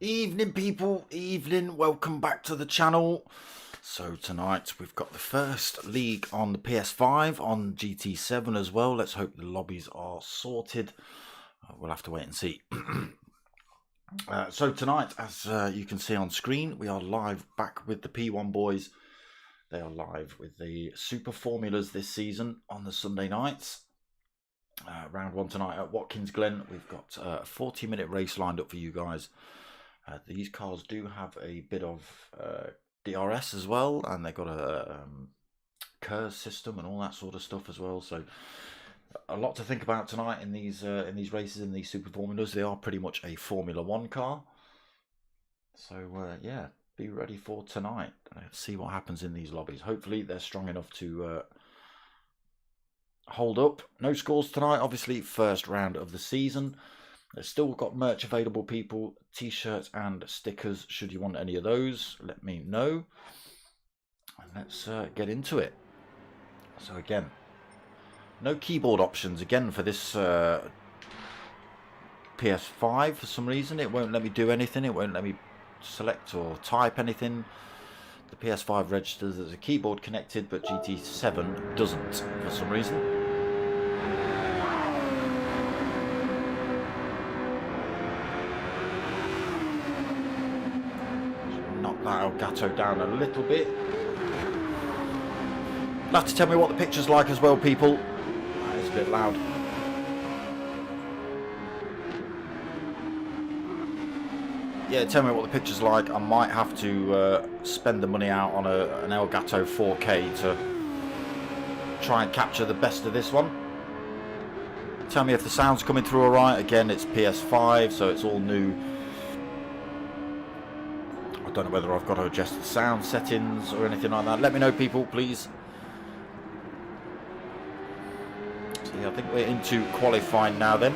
Evening people, evening, welcome back to the channel. So tonight we've got the first league on the PS5 on GT7 as well. Let's hope the lobbies are sorted. We'll have to wait and see. So tonight, as you can see on screen, we are live back with the P1 boys. They are live with the Super Formulas this season on the Sunday nights. Round one tonight at Watkins Glen. We've got a 40-minute race lined up for you guys. These cars do have a bit of DRS as well, and they've got a KERS system and all that sort of stuff as well. So a lot to think about tonight in these races, in these Super Formulas. They are pretty much a Formula 1 car. So yeah, be ready for tonight. Let's see what happens in these lobbies. Hopefully they're strong enough to hold up. No scores tonight, obviously, first round of the season. There's still got merch available, people. T-shirts and stickers. Should you want any of those, let me know. And let's get into it. So again, no keyboard options again for this PS5 for some reason. It won't let me do anything. It won't let me select or type anything. The PS5 registers as a keyboard connected, but GT7 doesn't for some reason. That Elgato down a little bit. You'll have to tell me what the picture's like as well, people. That is a bit loud. Yeah, tell me what the picture's like. I might have to spend the money out on an Elgato 4K to try and capture the best of this one. Tell me if the sound's coming through alright. Again, it's PS5, so it's all new. I don't know whether I've got to adjust the sound settings or anything like that. Let me know, people, please. So yeah, I think we're into qualifying now then.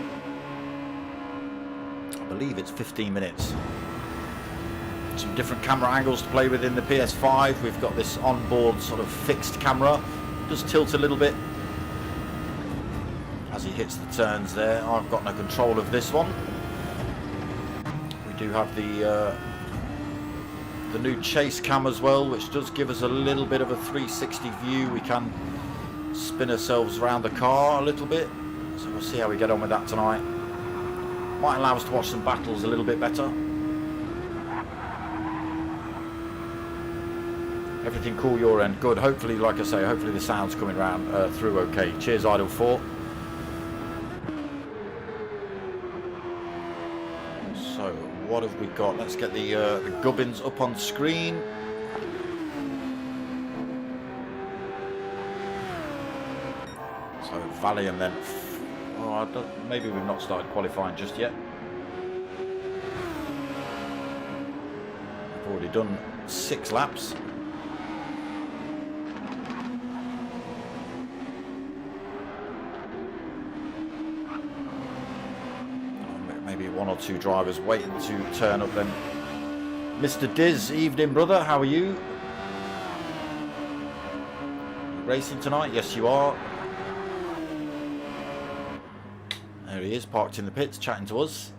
I believe it's 15 minutes. Some different camera angles to play with in the PS5. We've got this onboard sort of fixed camera. Just tilt a little bit as he hits the turns there. I've got no control of this one. We do have the new chase cam as well, which does give us a little bit of a 360 view. We can spin ourselves around the car a little bit, so we'll see how we get on with that tonight. Might allow us to watch some battles a little bit better. Everything cool your end? Good. Hopefully, like I say, hopefully the sound's coming round through okay. Cheers, Idle 4. So what have we got? Let's get the gubbins up on screen. So Valley and then maybe we've not started qualifying just yet. I've already done 6 laps. Maybe 1 or 2 drivers waiting to turn up then. Mr. Diz, evening brother, how are you? Racing tonight? Yes you are. There he is, parked in the pits, chatting to us.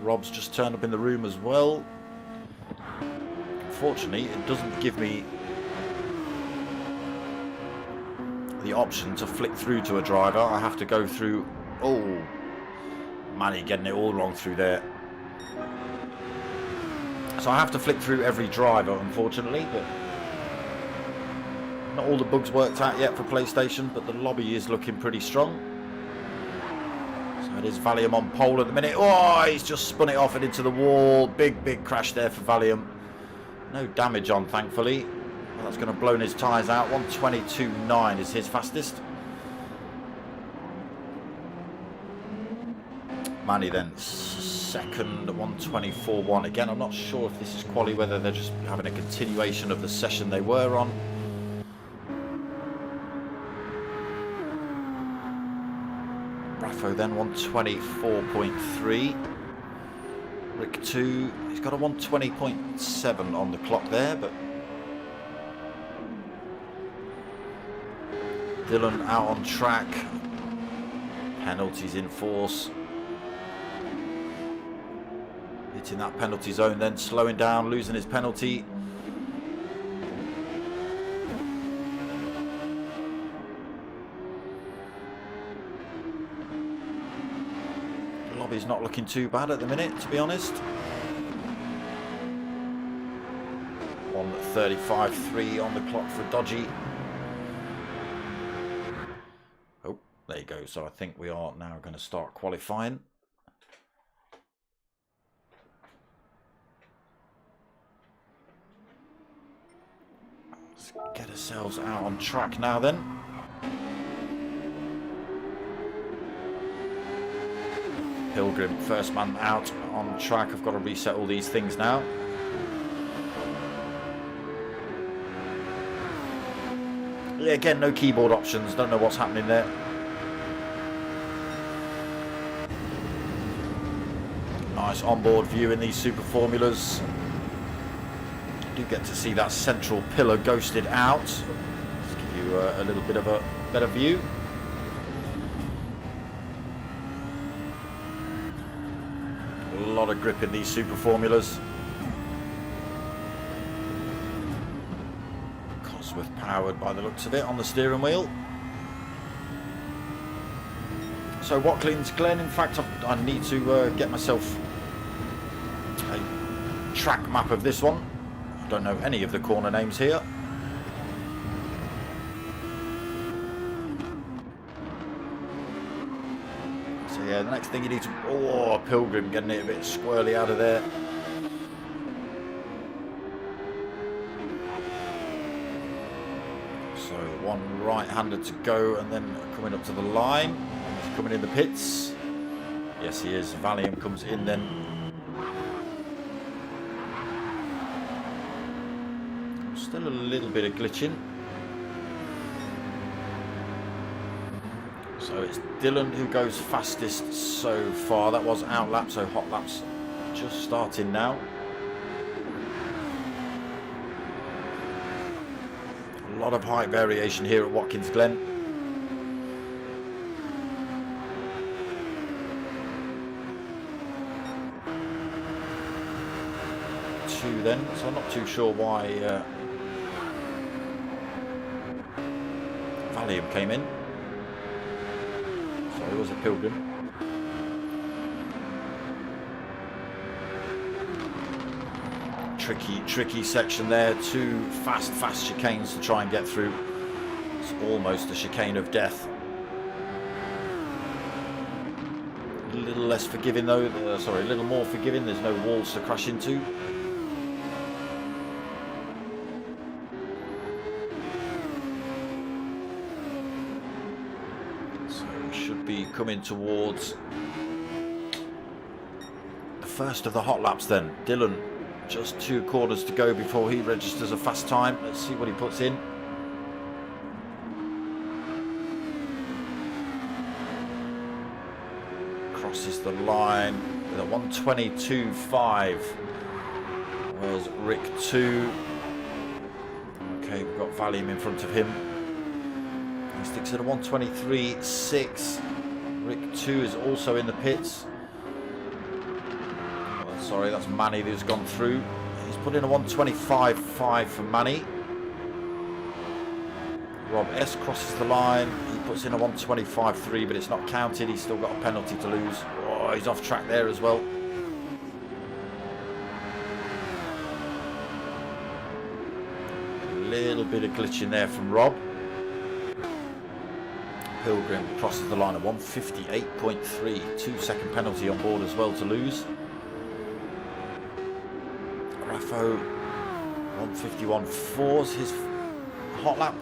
Rob's just turned up in the room as well. Unfortunately, it doesn't give me the option to flick through to a driver. I have to go through... Oh, Manny getting it all wrong through there. So I have to flick through every driver, unfortunately, but Not all the bugs worked out yet for PlayStation, but the lobby is looking pretty strong. So it is Valium on pole at the minute. Oh, he's just spun it off and into the wall. Big crash there for Valium. No damage on, thankfully. Well, that's going to blow his tyres out. 122.9 is his fastest. Manny then second, 124.1. Again, I'm not sure if this is quali, whether they're just having a continuation of the session they were on. Raffo then 124.3. Rick 2, he's got a 120.7 on the clock there, but Dylan out on track. Penalties in force. Hitting that penalty zone, then slowing down, losing his penalty. The lobby's not looking too bad at the minute, to be honest. 1:35.3 on the clock for Dodgy. Oh, there you go. So I think we are now going to start qualifying. Let's get ourselves out on track now then. Pilgrim, first man out on track. I've got to reset all these things now. Yeah, again, no keyboard options. Don't know what's happening there. Nice onboard view in these super formulas. You do get to see that central pillar ghosted out. Let's give you a little bit of a better view. A lot of grip in these super formulas. Cosworth powered by the looks of it on the steering wheel. So Watkins Glen, in fact, I need to get myself a track map of this one. I don't know any of the corner names here. So yeah, the next thing you need to... Oh, Pilgrim getting it a bit squirrely out of there. So one right-hander to go, and then coming up to the line. He's coming in the pits. Yes, he is. Valium comes in then. Still a little bit of glitching. So it's Dylan who goes fastest so far. That was out lap, so hot laps just starting now. A lot of height variation here at Watkins Glen. Two then, so I'm not too sure why Valium came in. So it was a Pilgrim. Tricky section there. Two fast chicanes to try and get through. It's almost a chicane of death. A little less forgiving though. Sorry, a little more forgiving. There's no walls to crash into. Coming towards the first of the hot laps then. Dylan, just 2 corners to go before he registers a fast time. Let's see what he puts in. Crosses the line with a 122.5. Where's Rick 2? Okay, we've got Valium in front of him. He sticks at a 123.6. Rick 2 is also in the pits. Oh, sorry, that's Manny who's gone through. He's put in a 125.5 for Manny. Rob S crosses the line. He puts in a 125.3, but it's not counted. He's still got a penalty to lose. Oh, he's off track there as well. A little bit of glitching there from Rob. Pilgrim crosses the line at 158.3. 2-second penalty on board as well to lose. Raffo 151.4's his hot lap.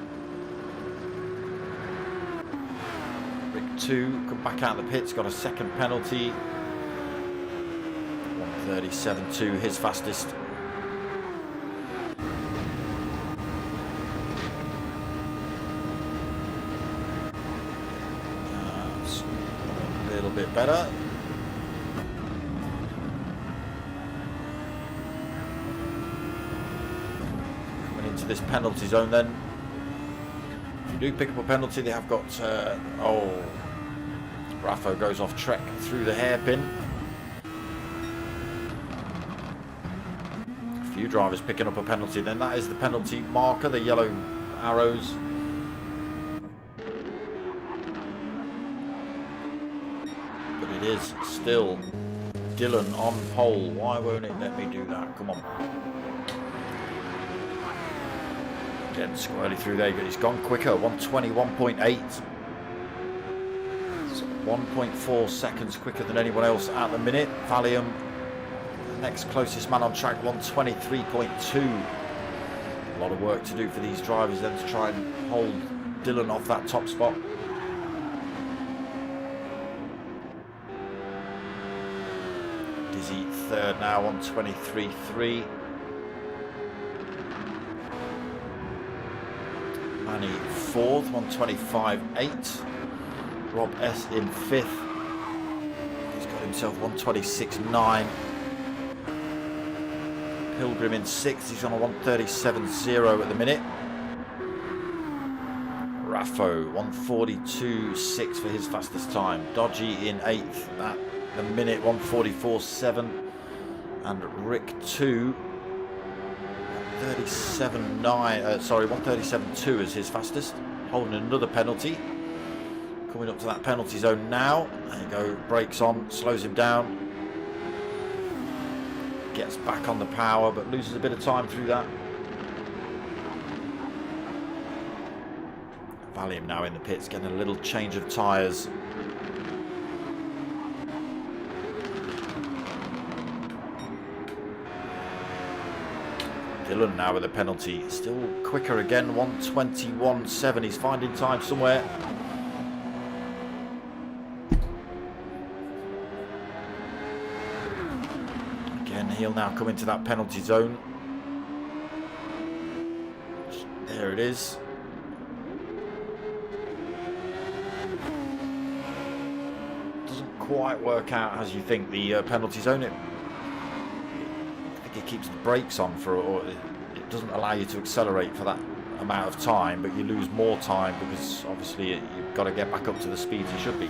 Rick 2 come back out of the pits, got a second penalty. 137.2 his fastest. A little bit better. Coming into this penalty zone then. If you do pick up a penalty, they have got Raffo goes off track through the hairpin. A few drivers picking up a penalty, then that is the penalty marker, the yellow arrows. But it is still Dylan on pole. Why won't it let me do that? Come on. Getting squarely through there, but he's gone quicker. 121.8. 1.4 seconds quicker than anyone else at the minute. Valium, the next closest man on track, 123.2. A lot of work to do for these drivers then to try and hold Dylan off that top spot. Dizzy third now, 123.3. Manny fourth, 125.8. Rob S in fifth. He's got himself 126.9. Pilgrim in sixth. He's on a 137.0 at the minute. Raffo 142.6 for his fastest time. Dodgy in eighth at the minute, 144.7. And Rick 2 137.2 is his fastest. Holding another penalty. Coming up to that penalty zone now. There you go, brakes on, slows him down. Gets back on the power, but loses a bit of time through that. Valium now in the pits, getting a little change of tyres. Dylan now with a penalty. Still quicker again, 121.7. He's finding time somewhere. He'll now come into that penalty zone. There it is. Doesn't quite work out as you think, the penalty zone. I think it keeps the brakes on or it doesn't allow you to accelerate for that amount of time, but you lose more time because obviously you've got to get back up to the speeds you should be.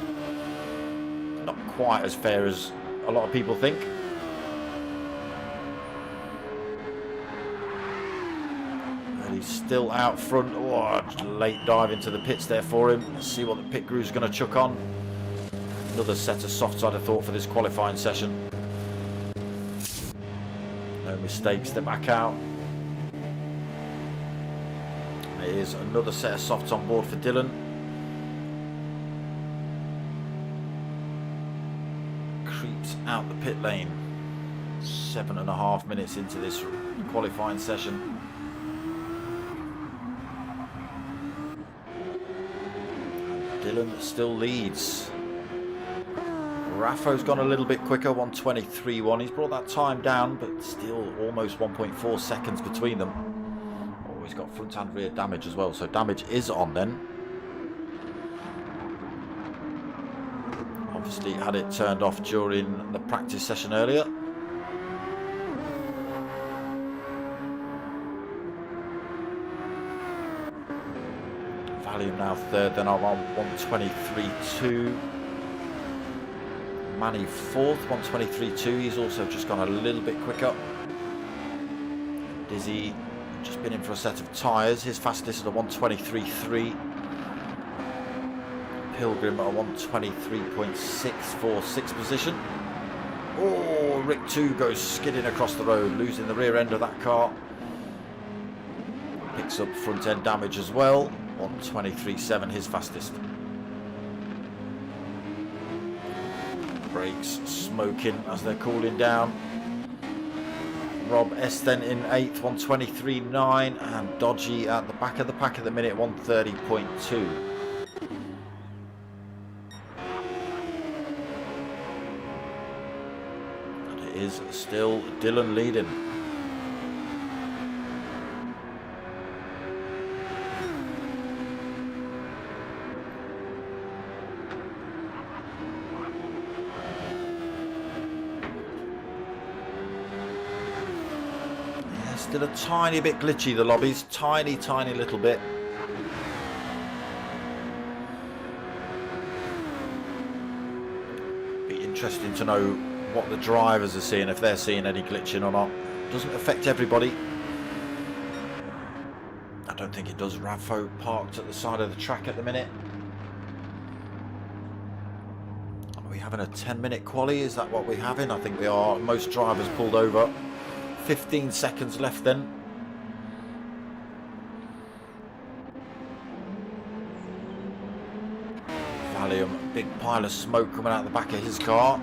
Not quite as fair as a lot of people think. He's still out front. Oh, late dive into the pits there for him. Let's see what the pit crew's going to chuck on. Another set of softs, I'd have thought, for this qualifying session. No mistakes, they're back out. Here's another set of softs on board for Dylan. Creeps out the pit lane. 7.5 minutes into this qualifying session. Dylan still leads. Raffo's gone a little bit quicker, 123.1. He's brought that time down, but still almost 1.4 seconds between them. Oh, he's got front and rear damage as well, so damage is on then. Obviously had it turned off during the practice session earlier. Valium now third, then I'm on 123.2. Manny fourth, 123.2. He's also just gone a little bit quicker. Dizzy just been in for a set of tyres. His fastest at a 123.3. Pilgrim at a 123.6 for sixth position. Oh, Rick 2 goes skidding across the road, losing the rear end of that car. Picks up front end damage as well. 1:23.7, his fastest. Brakes smoking as they're cooling down. Rob S then in 8th, 1:23.9, and Dodgy at the back of the pack at the minute, 1:30.2. And it is still Dylan leading. Still a tiny bit glitchy, the lobbies, tiny little bit. Be interesting to know what the drivers are seeing, if they're seeing any glitching or not. Doesn't affect everybody. I don't think it does. Ravfo parked at the side of the track at the minute. Are we having a 10-minute quali? Is that what we're having? I think we are. Most drivers pulled over. 15 seconds left then. Valium, big pile of smoke coming out the back of his car.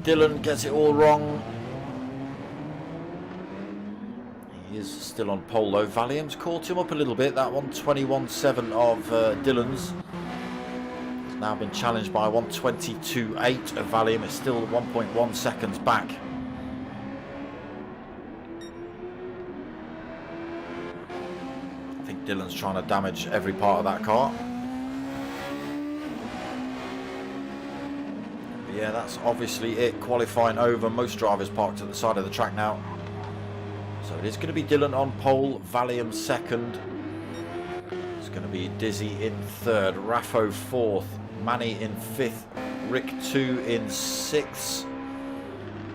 Dylan gets it all wrong. He is still on pole though. Valium's caught him up a little bit. That 1:21.7 of Dylan's has now been challenged by 1:22.8 of Valium. It's still 1.1 seconds back. Dylan's trying to damage every part of that car. But yeah, that's obviously it. Qualifying over. Most drivers parked at the side of the track now. So it is going to be Dylan on pole, Valium second. It's going to be Dizzy in third, Raffo fourth, Manny in fifth, Rick 2 in 6th.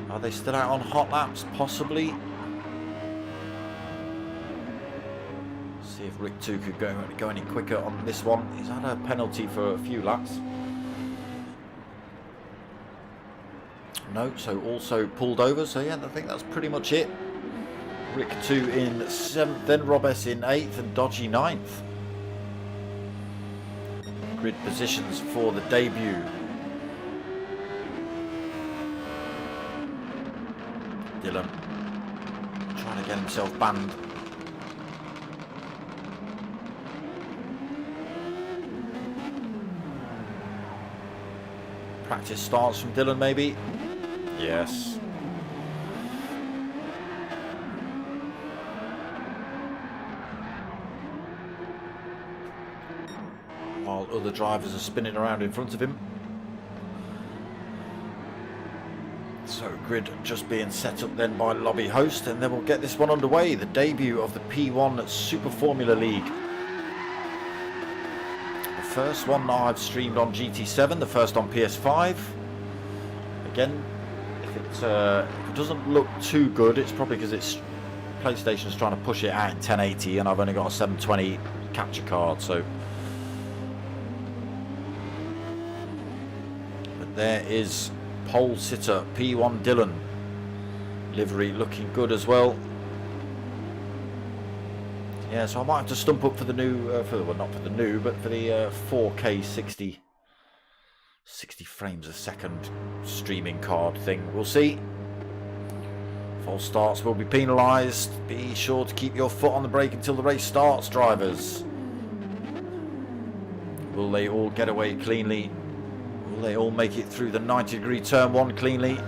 Are they still out on hot laps? Possibly. See if Rick 2 could go any quicker on this one. He's had a penalty for a few laps. No, so also pulled over. So yeah, I think that's pretty much it. Rick 2 in 7th, then Rob S in 8th and Dodgy 9th. Grid positions for the debut. Dylan trying to get himself banned. Practice starts from Dylan maybe. Yes. While other drivers are spinning around in front of him. So grid just being set up then by lobby host, and then we'll get this one underway. The debut of the P1 Super Formula League. The first one I've streamed on GT7, the first on PS5. Again, if it doesn't look too good, it's probably because it's PlayStation's trying to push it out in 1080 and I've only got a 720 capture card, so. But there is pole sitter P1 Dylan. Livery looking good as well. Yeah, so I might have to stump up for the new, well, not for the new, but for the 4K 60 frames a second streaming card thing. We'll see. False starts will be penalised. Be sure to keep your foot on the brake until the race starts, drivers. Will they all get away cleanly? Will they all make it through the 90-degree turn 1 cleanly?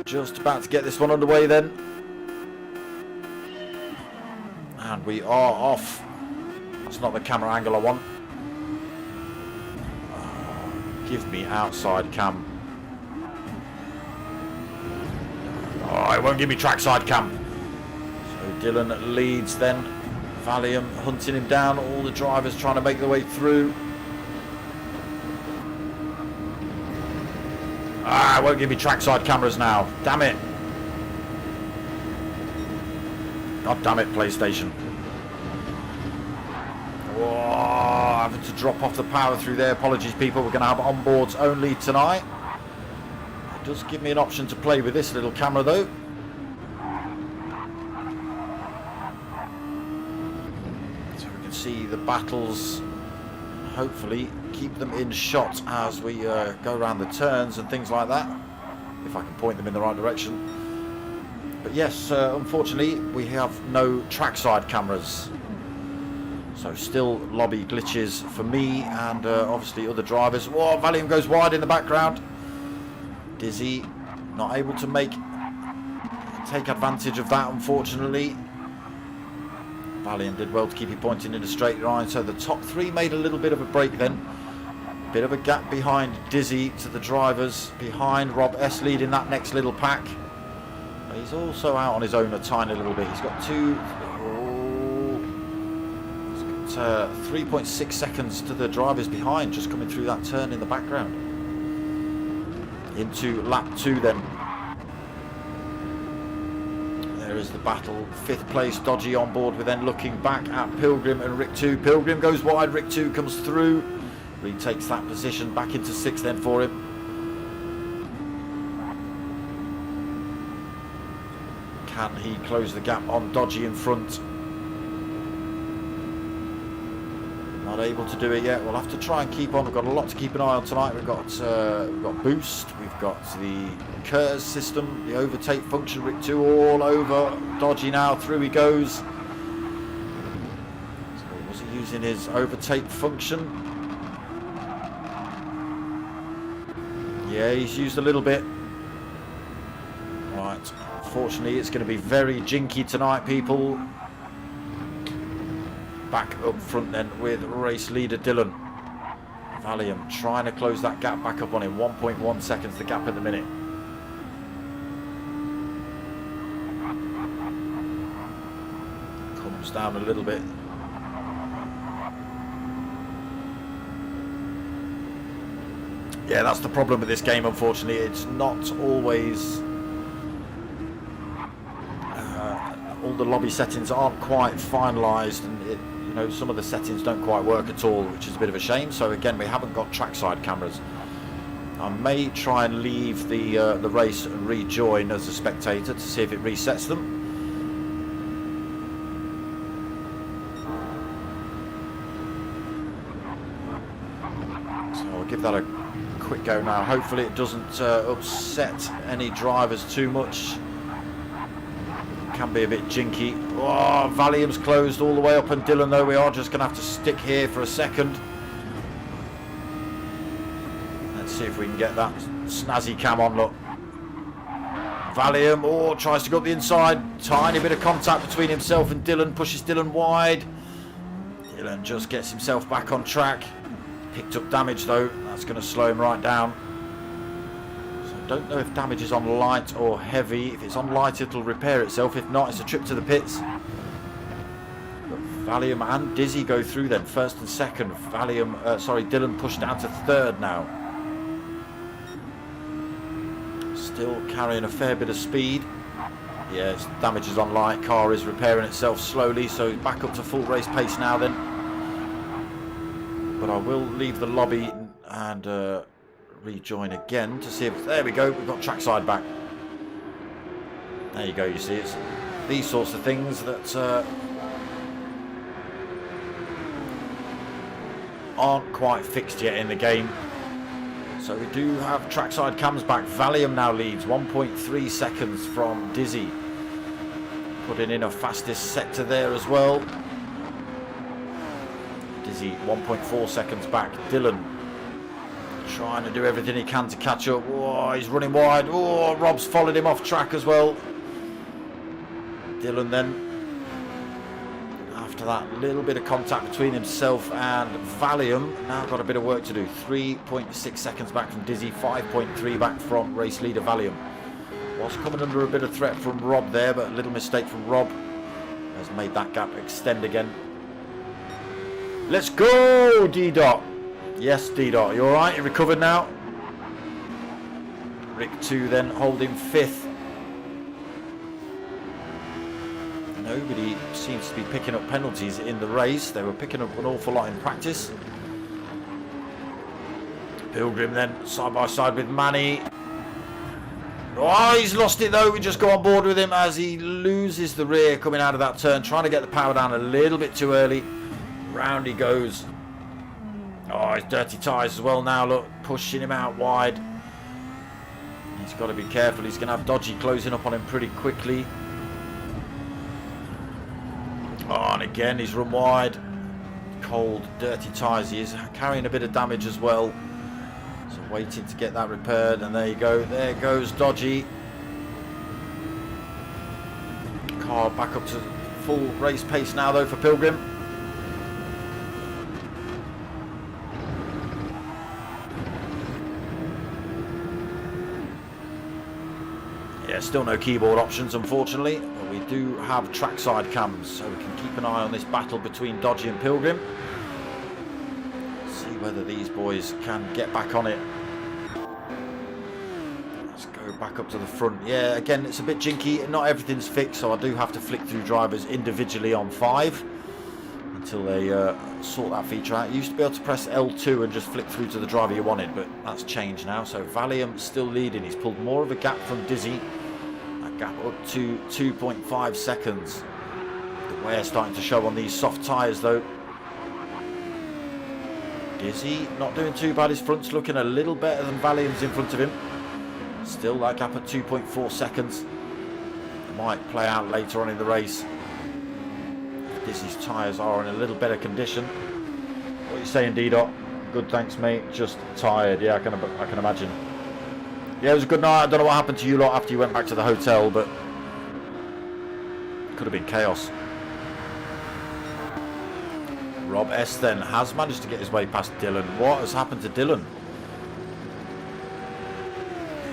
Just about to get this one underway then. And we are off. That's not the camera angle I want. Give me outside cam. Oh, it won't give me trackside cam. So Dylan leads then. Valium hunting him down. All the drivers trying to make their way through. Ah, it won't give me trackside cameras now. Damn it. God damn it, PlayStation. Whoa, having to drop off the power through there. Apologies, people. We're going to have onboards only tonight. It does give me an option to play with this little camera, though. see the battles, hopefully keep them in shot as we go around the turns and things like that, if I can point them in the right direction. But yes, unfortunately we have no trackside cameras, so still lobby glitches for me and obviously other drivers. Whoa, Valium goes wide in the background. Dizzy not able to take advantage of that, unfortunately. Valium did well to keep it pointing in a straight line, so the top three made a little bit of a break then. Bit of a gap behind Dizzy to the drivers behind. Rob S leading that next little pack. He's also out on his own a tiny little bit. He's got 3.6 seconds to the drivers behind, just coming through that turn in the background. Into lap 2 then. There is the battle. 5th place, Dodgy on board. We're then looking back at Pilgrim and Rick 2. Pilgrim goes wide, Rick 2 comes through. Retakes that position, back into 6th then for him. Can he close the gap on Dodgy in front? Not able to do it yet. We'll have to try and keep on. We've got a lot to keep an eye on tonight. We've got boost. We've got the KERS system, the overtake function. Rick 2 all over Dodgy now. Through he goes. So was he using his overtake function? Yeah, he's used a little bit. Right. Unfortunately, it's going to be very jinky tonight, people. Back up front then with race leader Dylan. Valium trying to close that gap back up on him. 1.1 seconds the gap at the minute. Comes down a little bit. Yeah, that's the problem with this game, unfortunately. It's not always... all the lobby settings aren't quite finalised, and some of the settings don't quite work at all, which is a bit of a shame. So again, we haven't got trackside cameras. I may try and leave the race and rejoin as a spectator to see if it resets them. So I'll give that a quick go now. Hopefully it doesn't upset any drivers too much. Can be a bit jinky. Oh, Valium's closed all the way up, and Dylan, though, we are just going to have to stick here for a second. Let's see if we can get that snazzy cam on. Look, Valium, tries to go up the inside. Tiny bit of contact between himself and Dylan, pushes Dylan wide. Dylan just gets himself back on track. Picked up damage, though. That's going to slow him right down. Don't know if damage is on light or heavy. If it's on light, it'll repair itself. If not, it's a trip to the pits. But Valium and Dizzy go through then, first and second. Dylan pushed down to 3rd now. Still carrying a fair bit of speed. Yes, damage is on light. Car is repairing itself slowly, so back up to full race pace now then. But I will leave the lobby and rejoin again to see if... There we go, we've got trackside back. There you go, you see, it's these sorts of things that aren't quite fixed yet in the game. So we do have trackside cams back. Valium now leads 1.3 seconds from Dizzy, putting in a fastest sector there as well. Dizzy 1.4 seconds back. Dylan trying to do everything he can to catch up. Oh, he's running wide. Oh, Rob's followed him off track as well. Dylan then, after that little bit of contact between himself and Valium, now got a bit of work to do. 3.6 seconds back from Dizzy, 5.3 back from race leader Valium. Was coming under a bit of threat from Rob there, but a little mistake from Rob has made that gap extend again. Let's go, D-Dot. Yes, D-Dot, you alright? You recovered now? Rick 2 then holding 5th. Nobody seems to be picking up penalties in the race. They were picking up an awful lot in practice. Pilgrim then side by side with Manny. Oh, he's lost it though. We just go on board with him as he loses the rear coming out of that turn, trying to get the power down a little bit too early. Round he goes. Oh, his dirty tyres as well now, look, pushing him out wide. He's got to be careful, he's going to have Dodgy closing up on him pretty quickly. Oh, and again, he's run wide. Cold, dirty tyres, he is carrying a bit of damage as well. So waiting to get that repaired, and there you go, there goes Dodgy. Car back up to full race pace now though for Pilgrim. Yeah, still no keyboard options unfortunately, but we do have trackside cams, so we can keep an eye on this battle between Dodgy and Pilgrim. See whether these boys can get back on it. Let's go back up to the front. Yeah, again, it's a bit jinky, not everything's fixed, so I do have to flick through drivers individually on 5 until they sort that feature out. You used to be able to press L2 and just flick through to the driver you wanted, but that's changed now. So Valium still leading, he's pulled more of a gap from Dizzy. Gap up to 2.5 seconds. The wear starting to show on these soft tyres though. Dizzy not doing too bad, his front's looking a little better than Valium's in front of him. Still that gap at 2.4 seconds. Might play out later on in the race. Dizzy's tyres are in a little better condition. What are you saying, D-Dot? Good, thanks mate, just tired. Yeah, I can imagine. Yeah, it was a good night. I don't know what happened to you lot after you went back to the hotel, but could have been chaos. Rob S then has managed to get his way past Dylan. What has happened to Dylan?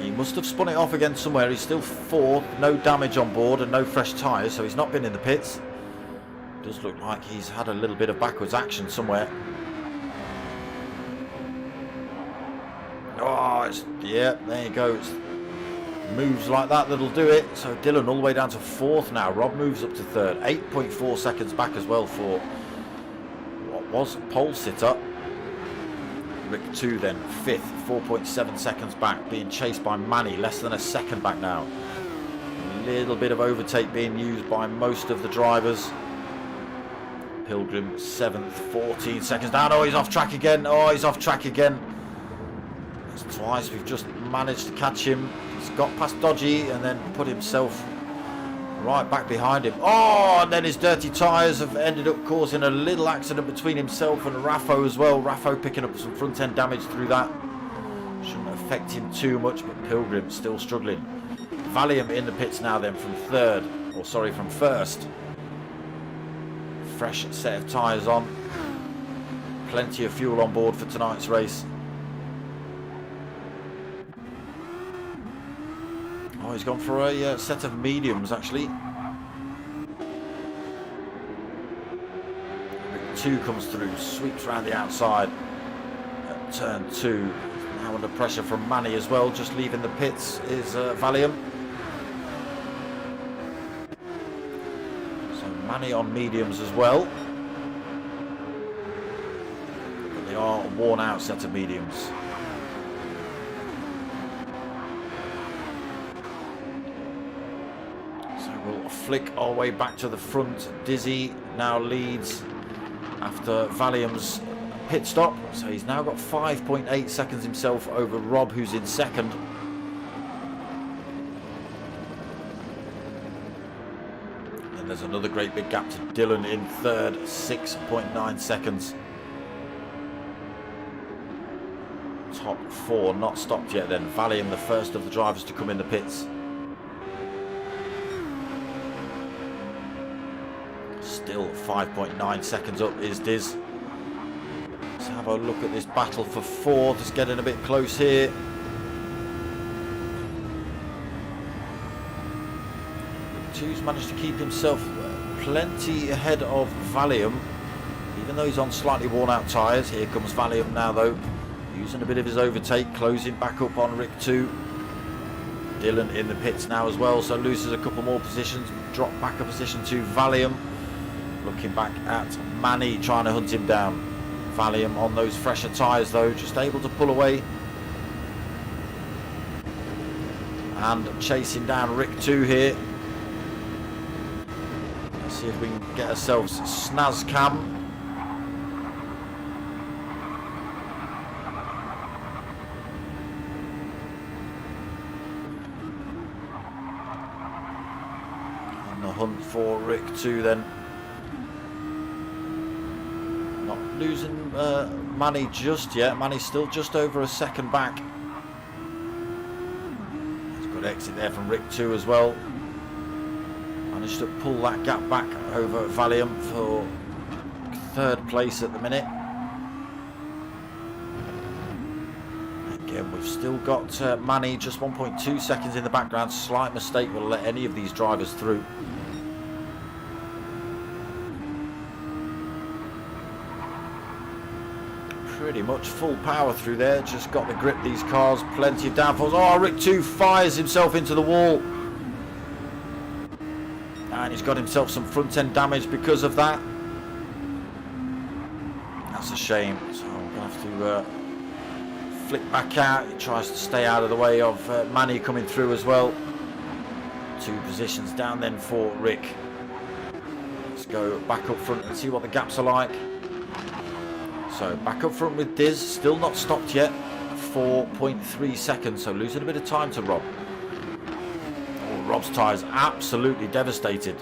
He must have spun it off again somewhere. He's still 4th, no damage on board and no fresh tyres, so he's not been in the pits. Does look like he's had a little bit of backwards action somewhere. Oh, yeah, there you go. It's moves like that that'll do it. So Dylan all the way down to 4th now. Rob moves up to 3rd. 8.4 seconds back as well for what was pole sitter. Rick 2 then 5th. 4.7 seconds back. Being chased by Manny. Less than a second back now. A little bit of overtake being used by most of the drivers. Pilgrim 7th. 14 seconds down. Oh, he's off track again. Oh, he's off track again. Twice we've just managed to catch him. He's got past Dodgy and then put himself right back behind him. Oh, and then his dirty tyres have ended up causing a little accident between himself and Raffo as well. Raffo picking up some front end damage through that. Shouldn't affect him too much, but Pilgrim still struggling. Valium in the pits now then from 3rd, or sorry, from 1st. Fresh set of tyres on. Plenty of fuel on board for tonight's race. Oh, he's gone for a set of mediums, actually. 2 comes through, sweeps around the outside at turn 2. Now under pressure from Manny as well, just leaving the pits is Valium. So Manny on mediums as well. But they are a worn out set of mediums. We'll flick our way back to the front. Dizzy now leads after Valium's pit stop. So he's now got 5.8 seconds himself over Rob, who's in 2nd. And there's another great big gap to Dylan in 3rd. 6.9 seconds. Top 4 not stopped yet then. Valium the first of the drivers to come in the pits. Still 5.9 seconds up is Diz. Let's have a look at this battle for 4th. It's getting a bit close here. Two's managed to keep himself plenty ahead of Valium, even though he's on slightly worn out tyres. Here comes Valium now though, using a bit of his overtake, closing back up on Rick 2. Dylan in the pits now as well, so loses a couple more positions, drop back a position to Valium. Looking back at Manny, trying to hunt him down. Valium on those fresher tyres though, just able to pull away. And chasing down Rick 2 here. Let's see if we can get ourselves Snaz Cam. punt for Rick too then. Not losing Manny just yet. Manny's still just over a second back. It's a good exit there from Rick too as well. Managed to pull that gap back over Valium for third place at the minute. Again, we've still got Manny just 1.2 seconds in the background. Slight mistake will let any of these drivers through. Pretty much full power through there. Just got to grip these cars. Plenty of downforce. Oh, Rick 2 fires himself into the wall. And he's got himself some front end damage because of that. That's a shame. So I'm going to have to flick back out. He tries to stay out of the way of Manny coming through as well. 2 positions down then for Rick. Let's go back up front and see what the gaps are like. So back up front with Diz, still not stopped yet. 4.3 seconds, so losing a bit of time to Rob. Oh, Rob's tyres absolutely devastated.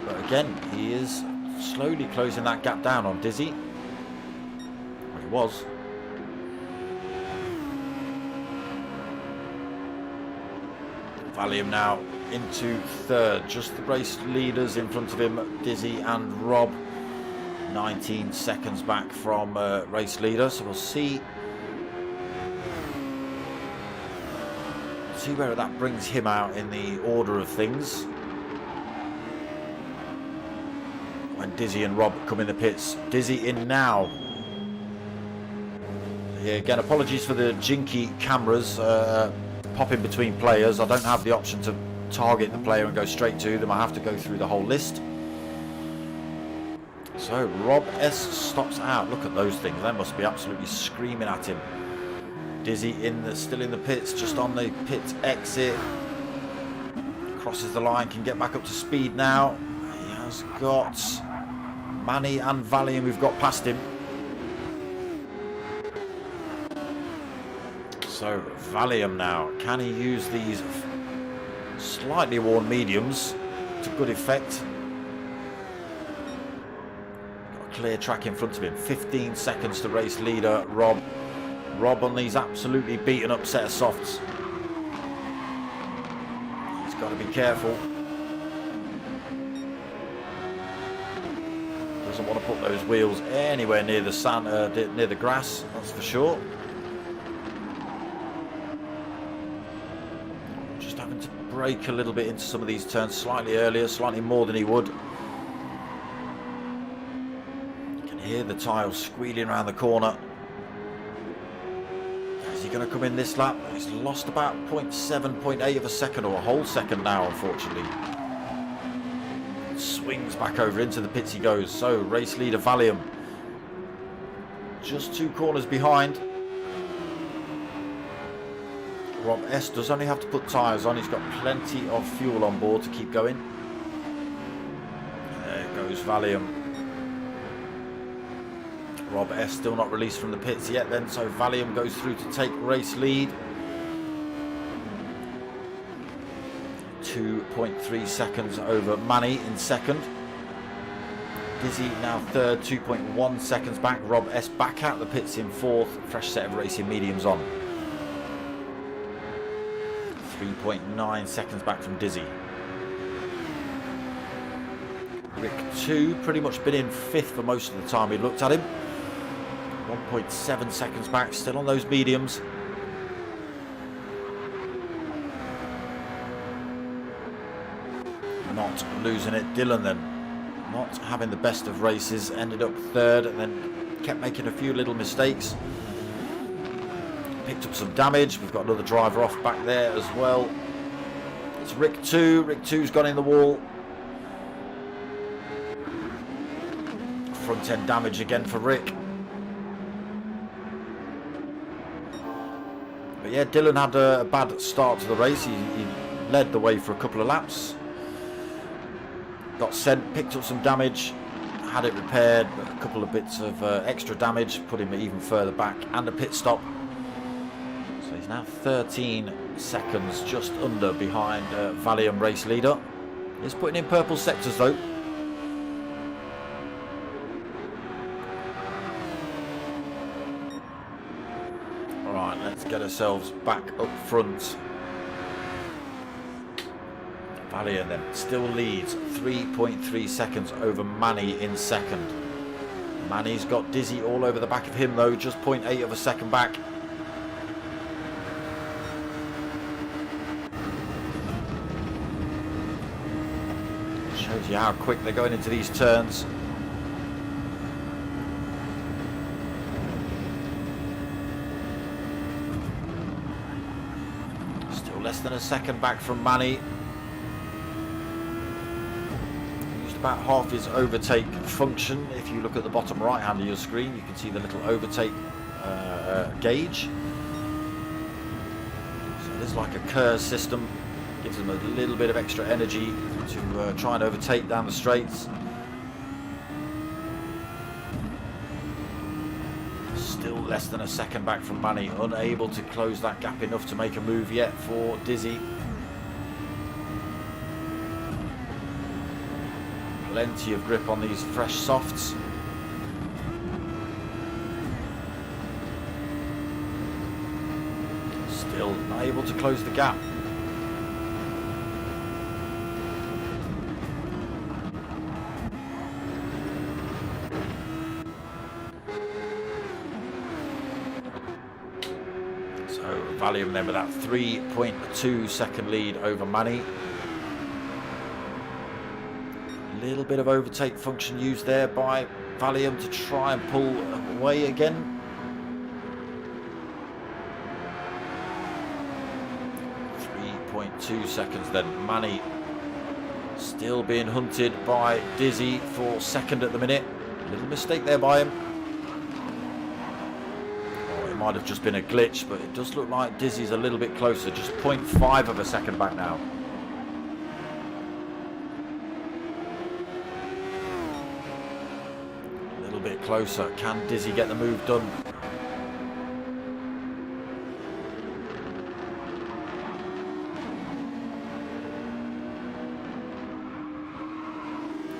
But again, he is slowly closing that gap down on Dizzy. Well, he was. Valium now into third. Just the race leaders in front of him, Dizzy and Rob. 19 seconds back from race leader. So we'll see where that brings him out in the order of things. When Dizzy and Rob come in the pits. Dizzy in now. Yeah, again, apologies for the jinky cameras popping between players. I don't have the option to target the player and go straight to them. I have to go through the whole list. So Rob S stops out. Look at those things. They must be absolutely screaming at him. Dizzy still in the pits, just on the pit exit. Crosses the line, can get back up to speed now. He has got Manny and Valium who've got past him. So Valium now, can he use these slightly worn mediums to good effect? Got a clear track in front of him. 15 seconds to race leader Rob. Rob on these absolutely beaten up set of softs. He's got to be careful. Doesn't want to put those wheels anywhere near the sand, near the grass, that's for sure. Just having to brake a little bit into some of these turns slightly earlier, slightly more than he would. You can hear the tiles squealing around the corner. Is he going to come in this lap? He's lost about 0.7, 0.8 of a second, or a whole second now, unfortunately. Swings back over into the pits he goes. So race leader Valium just 2 corners behind. Rob S does only have to put tyres on. He's got plenty of fuel on board to keep going. There goes Valium. Rob S still not released from the pits yet then, so Valium goes through to take race lead. 2.3 seconds over Manny in second. Dizzy now third, 2.1 seconds back. Rob S back out the pits in fourth. Fresh set of racing mediums on. 3.9 seconds back from Dizzy. Rick 2 pretty much been in fifth for most of the time we looked at him. 1.7 seconds back, still on those mediums. Not losing it. Dylan then, not having the best of races, ended up third and then kept making a few little mistakes. Picked up some damage. We've got another driver off back there as well. It's Rick 2. Rick 2's gone in the wall. Front end damage again for Rick. But yeah, Dylan had a bad start to the race. He led the way for a couple of laps. Got sent, picked up some damage, had it repaired, but a couple of bits of extra damage, put him even further back, and a pit stop. So he's now 13 seconds just under behind Valium race leader. He's putting in purple sectors though. Alright, let's get ourselves back up front. Valium then still leads 3.3 seconds over Manny in second. Manny's got Dizzy all over the back of him though, just 0.8 of a second back. Shows you how quick they're going into these turns. Still less than a second back from Manny. Used about half his overtake function. If you look at the bottom right hand of your screen, you can see the little overtake gauge. So there's like a Kerr system. Gives them a little bit of extra energy to try and overtake down the straights. Still less than a second back from Manny, unable to close that gap enough to make a move yet for Dizzy. Plenty of grip on these fresh softs. Still not able to close the gap. Valium then with that 3.2 second lead over Manny. A little bit of overtake function used there by Valium to try and pull away again. 3.2 seconds then. Manny still being hunted by Dizzy for second at the minute. A little mistake there by him. Might have just been a glitch, but it does look like Dizzy's a little bit closer, just 0.5 of a second back now. A little bit closer. Can Dizzy get the move done?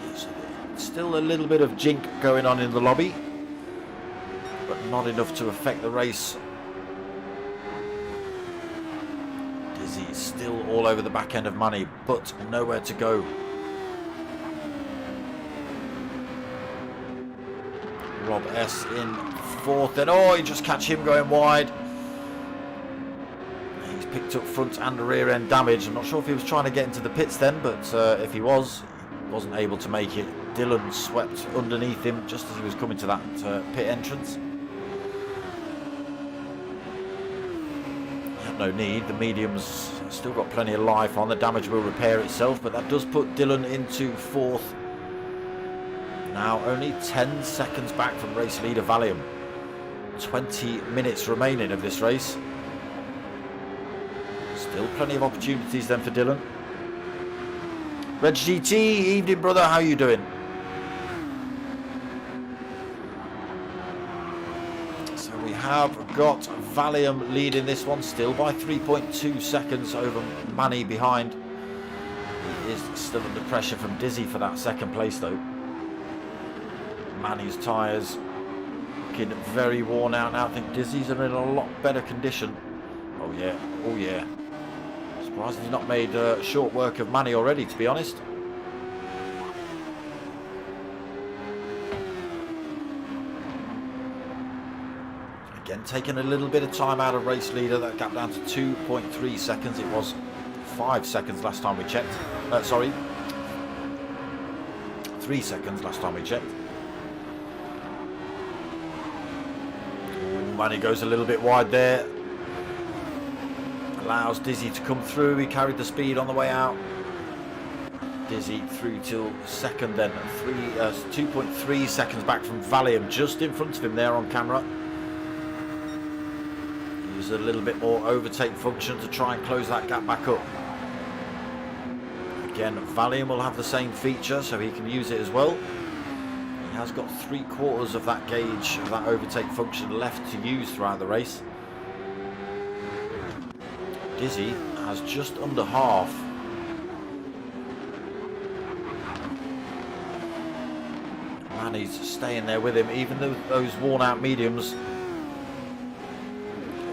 Yes, still a little bit of jink going on in the lobby, but not enough to affect the race. Dizzy still all over the back end of Manny, but nowhere to go. Rob S in fourth, and oh, you just catch him going wide. He's picked up front and rear end damage. I'm not sure if he was trying to get into the pits then, but if he was, he wasn't able to make it. Dylan swept underneath him just as he was coming to that pit entrance. No need, the medium's still got plenty of life on, the damage will repair itself, but that does put Dylan into fourth. Now only 10 seconds back from race leader Valium. 20 minutes remaining of this race. Still plenty of opportunities then for Dylan. Red GT, evening brother, how you doing? Have got Valium leading this one still by 3.2 seconds over Manny behind. He is still under pressure from Dizzy for that second place though. Manny's tyres looking very worn out now. I think Dizzy's are in a lot better condition. Oh yeah, oh yeah. Surprised he's not made short work of Manny already, to be honest. Again, taking a little bit of time out of race leader. That gap down to 2.3 seconds. It was 5 seconds last time we checked. Sorry, 3 seconds last time we checked. Ooh, Manny goes a little bit wide there. Allows Dizzy to come through. He carried the speed on the way out. Dizzy through till second then. 2.3 seconds back from Valium, just in front of him there on camera. A little bit more overtake function to try and close that gap back up. Again, Valium will have the same feature, so he can use it as well. He has got 3/4 of that gauge, of that overtake function left to use throughout the race. Dizzy has just under half. And he's staying there with him, even though those worn out mediums.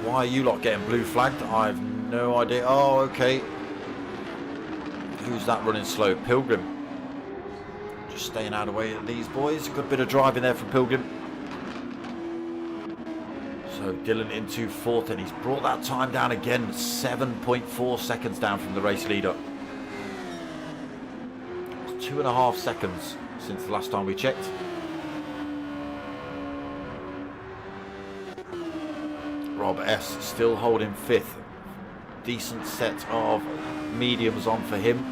Why are you lot getting blue flagged? I have no idea. Oh, okay. Who's that running slow? Pilgrim. Just staying out of the way of these boys. Good bit of driving there from Pilgrim. So Dylan into fourth, and he's brought that time down again. 7.4 seconds down from the race leader. It's 2.5 seconds since the last time we checked. Rob S still holding fifth. Decent set of mediums on for him.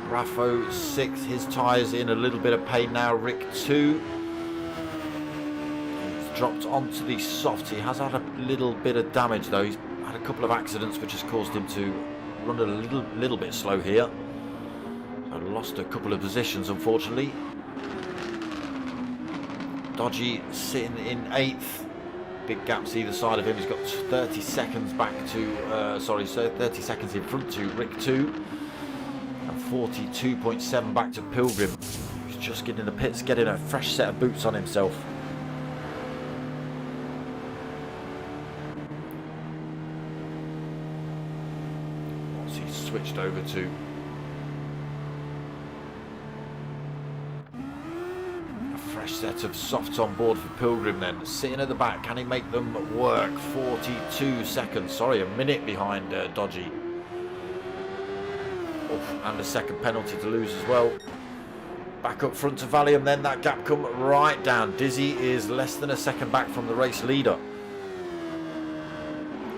Raffo sixth. His tyres in a little bit of pain now. Rick 2. He's dropped onto the soft. He has had a little bit of damage though. He's had a couple of accidents which has caused him to run a little bit slow here. So lost a couple of positions unfortunately. Dodgy sitting in 8th. Big gaps either side of him. He's got 30 seconds back to 30 seconds in front to Rick 2 and 42.7 back to Pilgrim. He's just getting in the pits, getting a fresh set of boots on himself. What's he switched over to? Set of softs on board for Pilgrim then. Sitting at the back, can he make them work? 42 seconds, sorry, a minute behind Dodgy. And a second penalty to lose as well. Back up front to Valium then, that gap come right down. Dizzy is less than a second back from the race leader.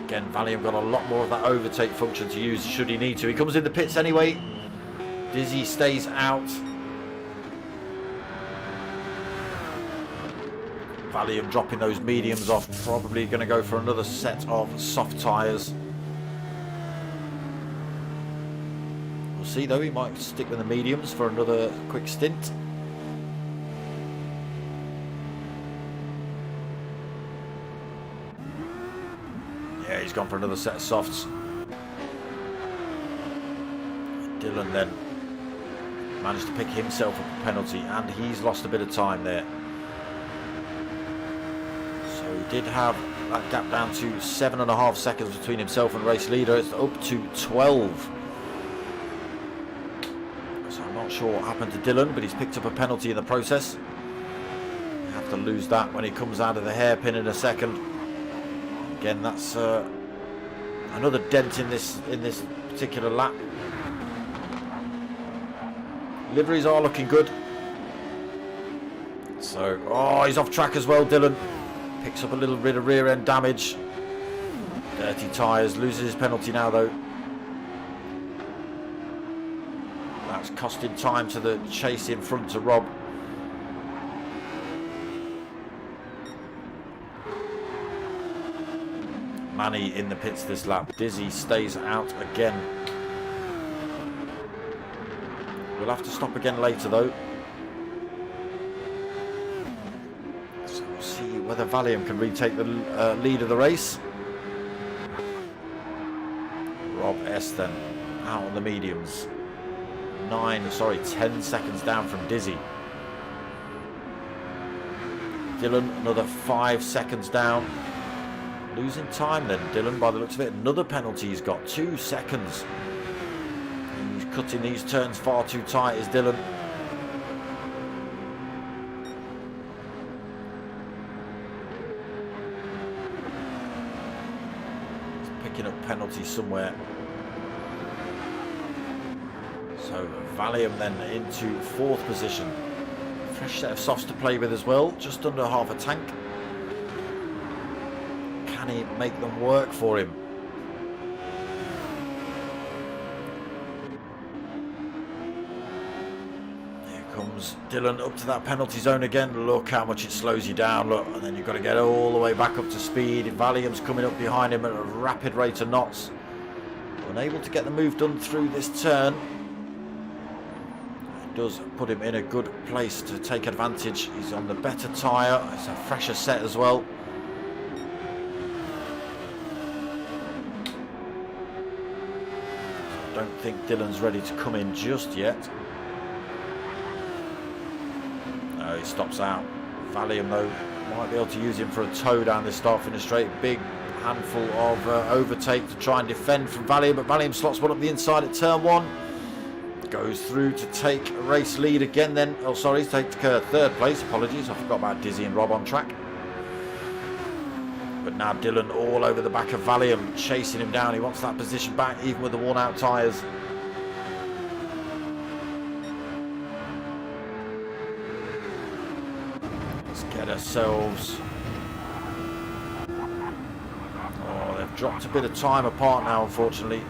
Again, Valium got a lot more of that overtake function to use should he need to. He comes in the pits anyway. Dizzy stays out. Valium dropping those mediums off, probably going to go for another set of soft tyres. We'll see though, he might stick with the mediums for another quick stint. Yeah, he's gone for another set of softs. Dylan then managed to pick himself up a penalty and he's lost a bit of time there. He did have that gap down to 7.5 seconds between himself and race leader. It's up to 12. So I'm not sure what happened to Dylan, but he's picked up a penalty in the process. You have to lose that when he comes out of the hairpin in a second. Again, that's another dent in this particular lap. Liveries are looking good. So, oh, he's off track as well, Dylan. Picks up a little bit of rear end damage. Dirty tyres, loses his penalty now though. That's costing time to the chase in front to Rob. Manny in the pits this lap. Dizzy stays out again. We'll have to stop again later though. Whether Valium can retake the lead of the race. Rob S then out on the mediums. 10 seconds down from Dizzy. Dylan another 5 seconds down. Losing time then, Dylan, by the looks of it. Another penalty he's got, 2 seconds. And he's cutting these turns far too tight, is Dylan. Penalty somewhere. So Valium then into 4th position. Fresh set of softs to play with as well, just under half a tank. Can he make them work for him? Here comes Dylan up to that penalty zone again. Look how much it slows you down, look, and then you've got to get all the way back up to speed. Valium's coming up behind him at a rapid rate of knots. Unable to get the move done through this turn. It does put him in a good place to take advantage. He's on the better tyre. It's a fresher set as well. I don't think Dylan's ready to come in just yet. No, he stops out. Valium, though, might be able to use him for a tow down this start-finish straight. Big handful of overtake to try and defend from Valium, but Valium slots one up the inside at turn 1. Goes through to take a race lead again then. Oh, sorry, take third place. Apologies, I forgot about Dizzy and Rob on track. But now Dylan all over the back of Valium, chasing him down. He wants that position back, even with the worn-out tyres. Let's get ourselves... Oh, they've dropped a bit of time apart now, unfortunately.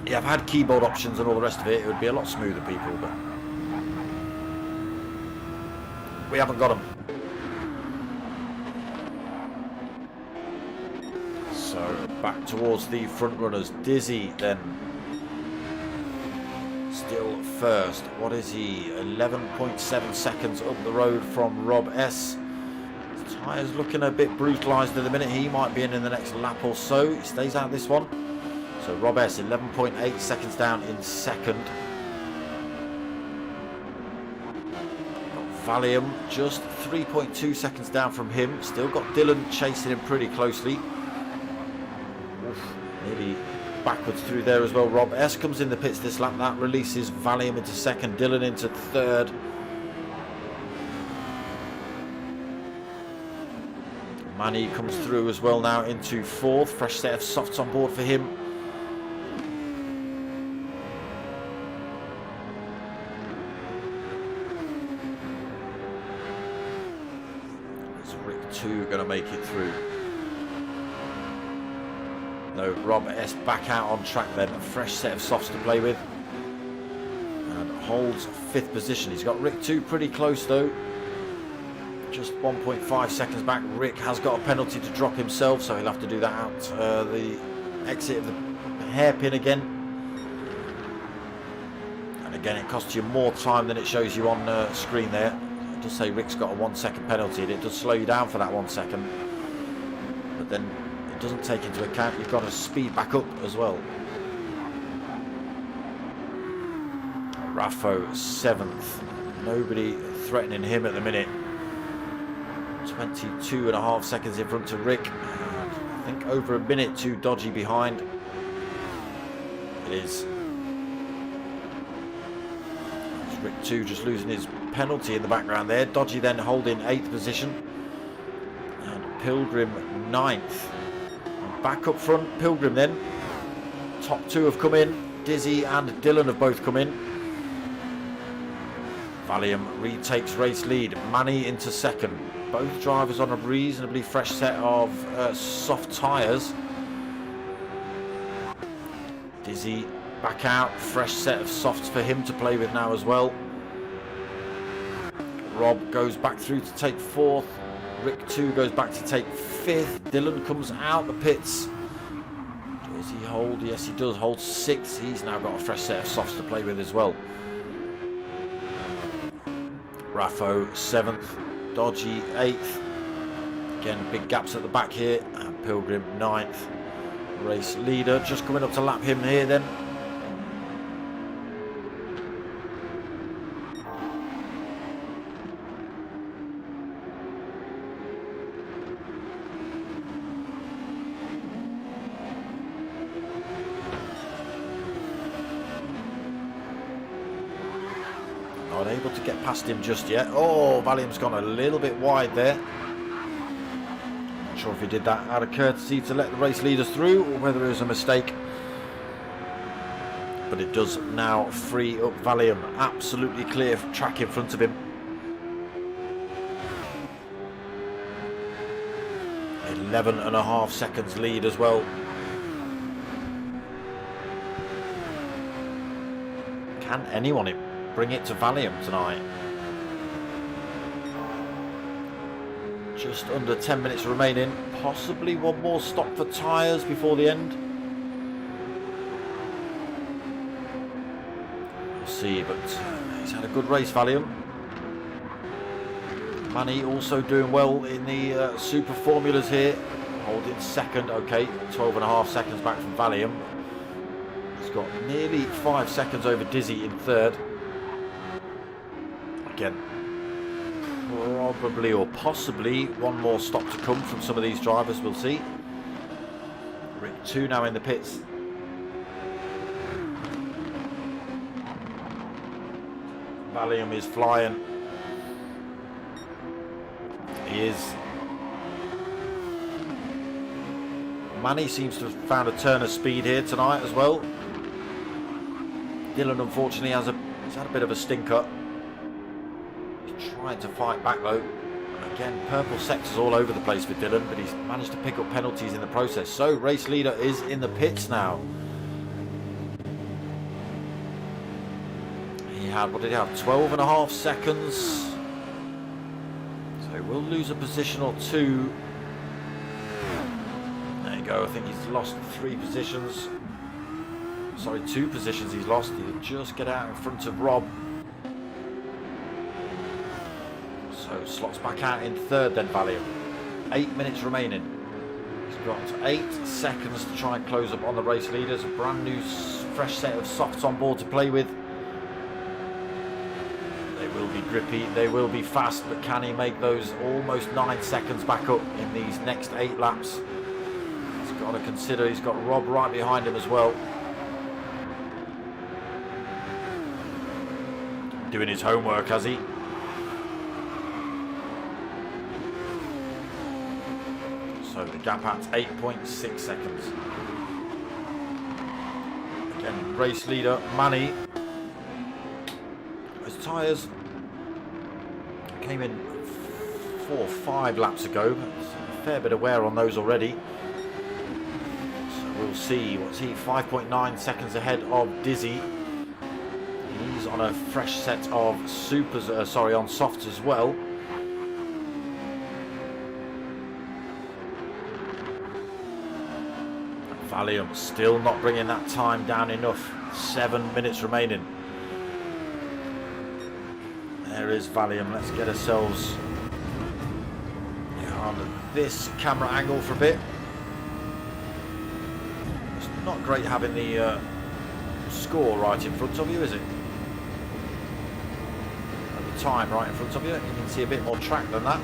Yeah, I've had keyboard options and all the rest of it. It would be a lot smoother, people, but we haven't got them. So back towards the front runners. Dizzy then still first. What is he? 11.7 seconds up the road from Rob S. His tyres looking a bit brutalised at the minute. He might be in the next lap or so. He stays out this one. So Rob S 11.8 seconds down in second. Got Valium just 3.2 seconds down from him. Still got Dylan chasing him pretty closely. Oof, nearly backwards through there as well. Rob S comes in the pits this lap. That releases Valium into second, Dylan into third. Manny comes through as well now into fourth. Fresh set of softs on board for him. Going to make it through. No, Rob S back out on track then. A fresh set of softs to play with. And holds 5th position. He's got Rick 2 pretty close though. Just 1.5 seconds back. Rick has got a penalty to drop himself, so he'll have to do that out the exit of the hairpin again. And again, it costs you more time than it shows you on screen there. It does say Rick's got a 1 second penalty, and it does slow you down for that 1 second, but then it doesn't take into account you've got to speed back up as well. Raffo 7th, nobody threatening him at the minute. 22.5 seconds in front of Rick. I think over a minute too dodgy behind. It is. Rick 2 just losing his penalty in the background there. Dodgy then holding 8th position. And Pilgrim 9th. And back up front, Pilgrim then. Top 2 have come in. Dizzy and Dylan have both come in. Valium retakes race lead. Manny into second. Both drivers on a reasonably fresh set of soft tyres. Dizzy back out. Fresh set of softs for him to play with now as well. Rob goes back through to take 4th. Rick 2 goes back to take 5th. Dylan comes out the pits. Does he hold? Yes, he does hold 6th. He's now got a fresh set of softs to play with as well. Raffo 7th. Dodgy 8th. Again, big gaps at the back here. And Pilgrim 9th. Race leader just coming up to lap him here then. Not able to get past him just yet. Oh, Valium's gone a little bit wide there. Not sure if he did that out of courtesy to let the race leaders through or whether it was a mistake. But it does now free up Valium. Absolutely clear track in front of him. 11.5 seconds lead as well. Can anyone bring it to Valium tonight? Just under 10 minutes remaining. Possibly one more stop for tyres before the end. We'll see, but he's had a good race, Valium. Manny also doing well in the super formulas here. Holding second, okay, 12.5 seconds back from Valium. He's got nearly 5 seconds over Dizzy in third. Again, probably or possibly one more stop to come from some of these drivers, we'll see. Rick 2 now in the pits. Valium is flying. He is. Manny seems to have found a turn of speed here tonight as well. Dylan unfortunately he's had a bit of a stinker. He's trying to fight back though. Again, purple sectors all over the place for Dylan, but he's managed to pick up penalties in the process. So race leader is in the pits now. He had, what did he have, 12.5 seconds. So we'll lose a position or two. There you go, I think he's lost 3 positions. Sorry, 2 positions he's lost. He'll just get out in front of Rob. So slots back out in 3rd then, Valium. 8 minutes remaining. He's got 8 seconds to try and close up on the race leaders. A brand new fresh set of softs on board to play with. They will be grippy, they will be fast, but can he make those almost 9 seconds back up in these next 8 laps? He's got to consider he's got Rob right behind him as well. Doing his homework, has he? So the gap at 8.6 seconds. Again, race leader Manny. His tyres came in 4 or 5 laps ago. A fair bit of wear on those already. So we'll see. What's he? 5.9 seconds ahead of Dizzy. He's on a fresh set of supers, on softs as well. Valium still not bringing that time down enough. 7 minutes remaining. There is Valium. Let's get ourselves on this camera angle for a bit. It's not great having the score right in front of you, is it? And the time right in front of you. You can see a bit more track than that.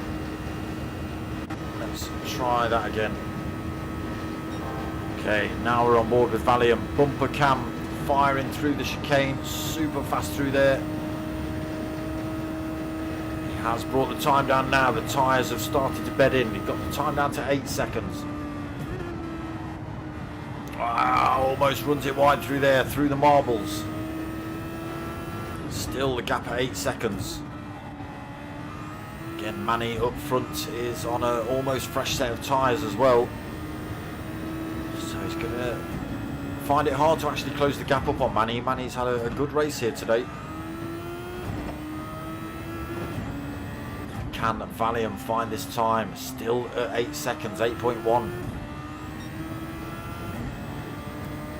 Let's try that again. Okay, now we're on board with Valium. Bumper cam firing through the chicane, super fast through there. He has brought the time down now. The tyres have started to bed in. He's got the time down to 8 seconds. Wow, almost runs it wide through there, through the marbles. Still the gap at 8 seconds. Again, Manny up front is on an almost fresh set of tyres as well. He's going to find it hard to actually close the gap up on Manny. Manny's had a good race here today. Can Valium find this time? Still at 8 seconds, 8.1.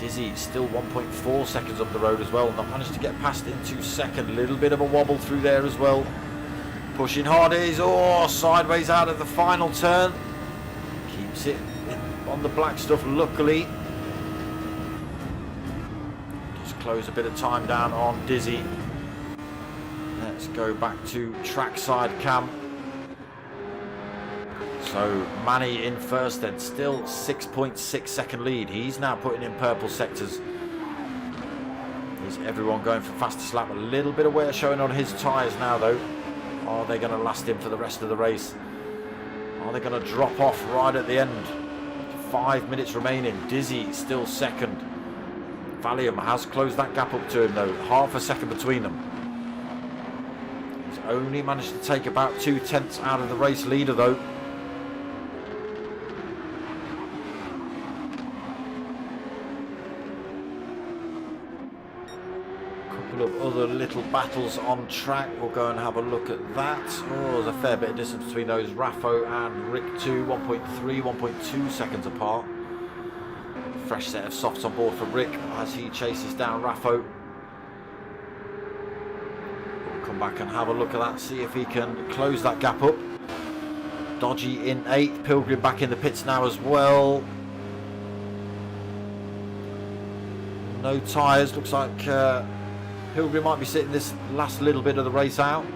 Dizzy still 1.4 seconds up the road as well. Not managed to get past into 2nd. A little bit of a wobble through there as well. Pushing hard is, sideways out of the final turn. Keeps it on the black stuff, luckily. Just close a bit of time down on Dizzy. Let's go back to trackside cam. So Manny in first then, still 6.6 second lead. He's now putting in purple sectors. Is everyone going for fastest lap? A little bit of wear showing on his tyres now though. Are they going to last him for the rest of the race? Are they going to drop off right at the end? 5 minutes remaining. Dizzy still 2nd. Valium has closed that gap up to him though. Half a second between them. He's only managed to take about 2/10 out of the race leader though. Couple of other little battles on track. We'll go and have a look at that. There's a fair bit of distance between those. Raffo and Rick 2, 1.3, 1.2 seconds apart. Fresh set of softs on board for Rick as he chases down Raffo. We'll come back and have a look at that, see if he can close that gap up. Dodgy in 8th, Pilgrim back in the pits now as well. No tyres, looks like Pilgrim might be sitting this last little bit of the race out.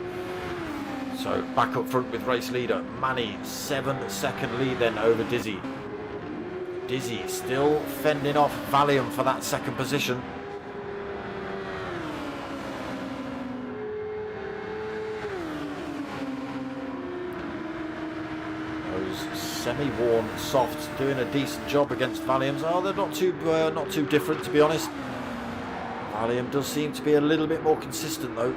So back up front with race leader Manny, 7-second lead then over Dizzy. Dizzy still fending off Valium for that second position. Those semi-worn softs doing a decent job against Valium's. Oh, they're not too different, to be honest. Valium does seem to be a little bit more consistent though.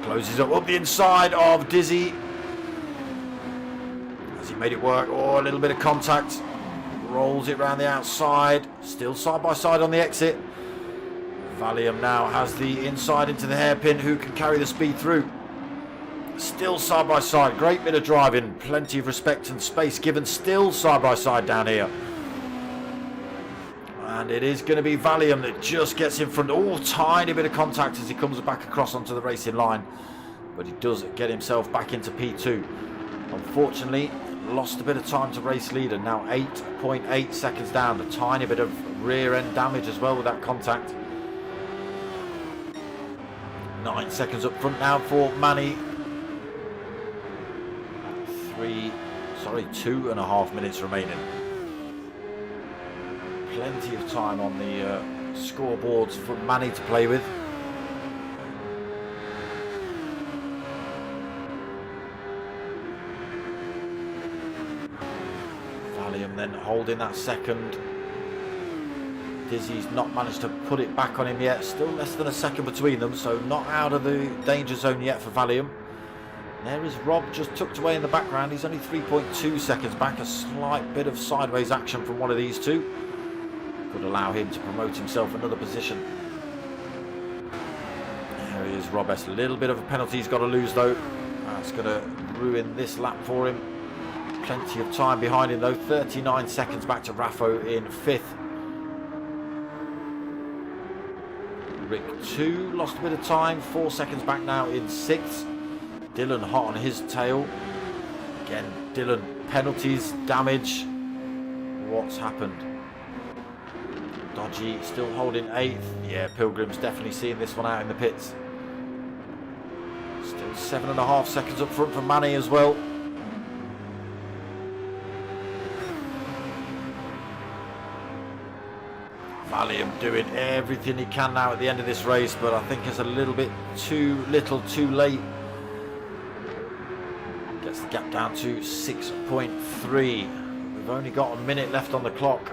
Closes up the inside of Dizzy. Has he made it work? Oh, a little bit of contact. Rolls it round the outside. Still side by side on the exit. Valium now has the inside into the hairpin. Who can carry the speed through? Still side by side. Great bit of driving. Plenty of respect and space given. Still side by side down here. And it is going to be Valium that just gets in front. Oh, tiny bit of contact as he comes back across onto the racing line. But he does get himself back into P2. Unfortunately, lost a bit of time to race leader. Now 8.8 seconds down. A tiny bit of rear end damage as well with that contact. 9 seconds up front now for Manny. 2.5 minutes remaining. Plenty of time on the scoreboards for Manny to play with. Valium then holding that second. Dizzy's not managed to put it back on him yet. Still less than a second between them, so not out of the danger zone yet for Valium. There is Rob just tucked away in the background. He's only 3.2 seconds back. A slight bit of sideways action from one of these two could allow him to promote himself another position. There he is, Rob S. A little bit of a penalty he's got to lose though. That's going to ruin this lap for him. Plenty of time behind him though. 39 seconds back to Raffo in 5th. Rick 2 lost a bit of time. 4 seconds back now in 6th. Dylan hot on his tail. Again, Dylan, penalties, damage. What's happened? Dodgy still holding 8th. Yeah, Pilgrim's definitely seeing this one out in the pits. Still 7.5 seconds up front for Manny as well. Valium doing everything he can now at the end of this race, but I think it's a little bit too little too late. Gets the gap down to 6.3. We've only got a minute left on the clock.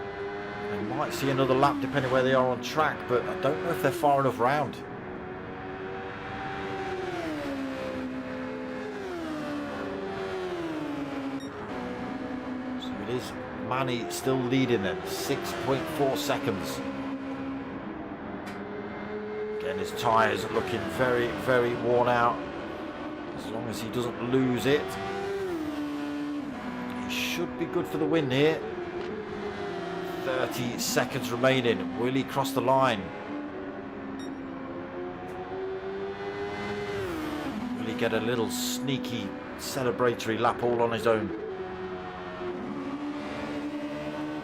We might see another lap depending where they are on track, but I don't know if they're far enough round. So it is Manny still leading then, 6.4 seconds. Again, his tyres are looking very, very worn out. As long as he doesn't lose it, he should be good for the win here. 30 seconds remaining. Will he cross the line? Will he get a little sneaky celebratory lap all on his own?